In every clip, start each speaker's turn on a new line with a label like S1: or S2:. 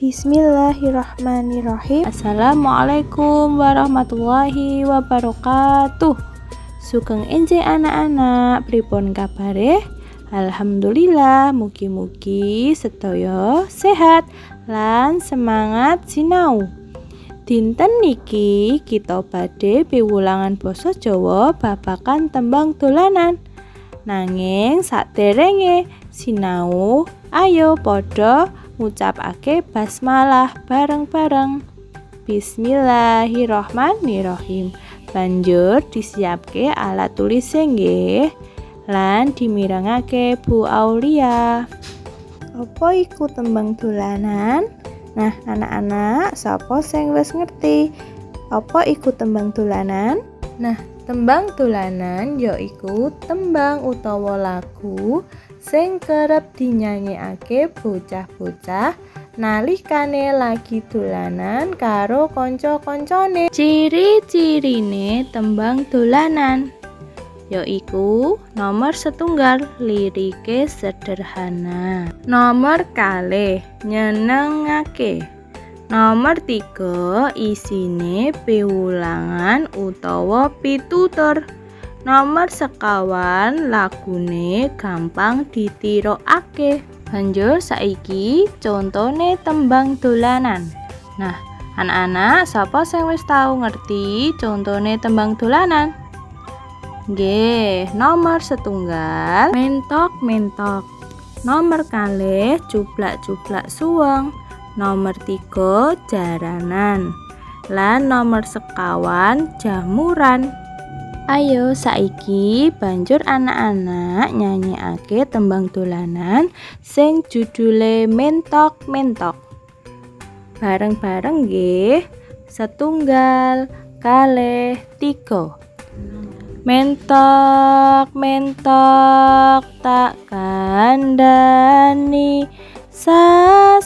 S1: Bismillahirrahmanirrahim. Assalamualaikum warahmatullahi wabarakatuh. Sugeng enjing anak-anak, pripun kabare? Alhamdulillah, mugi-mugi sedaya sehat lan semangat sinau. Dinten niki kita badhe piwulangan basa Jawa babagan tembang dolanan. Nanging saderenge sinau, ayo padha ngucapake basmalah bareng-bareng. Bismillahirrahmanirrahim. Banjur disiapke alat tulis nggih lan dimirengake Bu Aulia. Apa iku tembang dolanan? Nah, anak-anak, sapa sing wis ngerti apa iku tembang dolanan? Nah, tembang dolanan yaiku tembang utawa lagu sing kerep dinyanyekake bocah-bocah nalikane lagi dolanan karo kanca-kancane. Ciri-cirine tembang dolanan yaiku nomor setunggal, lirike sederhana. Nomor kalih, nyenengake. Nomor 3, isine piwulangan utawa pitutur. Nomor sekawan, lagune gampang ditirokake. Banjur saiki contone tembang dolanan. Nah, anak-anak, sapa sing wis tau ngerti contone tembang dolanan? Nggih, nomor setunggal, mentok-mentok. Nomor kalih, cublak-cublak suweng. Nomor 3, jaranan. Lan nomor sekawan, jamuran. Ayo saiki banjur anak-anak nyanyekake tembang dolanan sing judule mentok-mentok. Bareng-bareng nggih. Setunggal, kalih, 3. Mentok-mentok tak kandhani sasolahmu,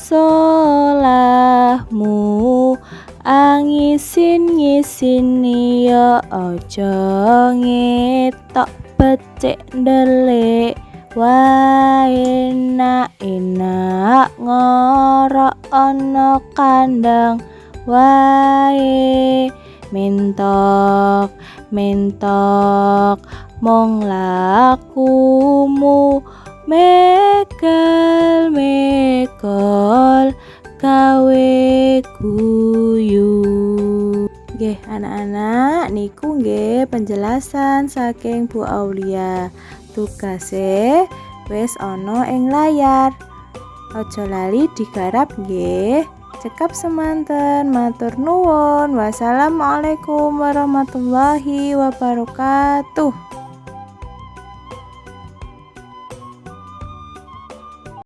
S1: angisin-ngisini ya aja ngetok becik ndelik wae, enak ngorok ana kandang wae. Mentok mentok mong lakumu, megal-megol gawe guyu. Nggih anak-anak, niku nggih penjelasan saking Bu Aulia. Tugase wis ana ing layar. Aja lali digarap nggih. Cekap semanten, matur nuwun. Wassalamualaikum warahmatullahi wabarakatuh.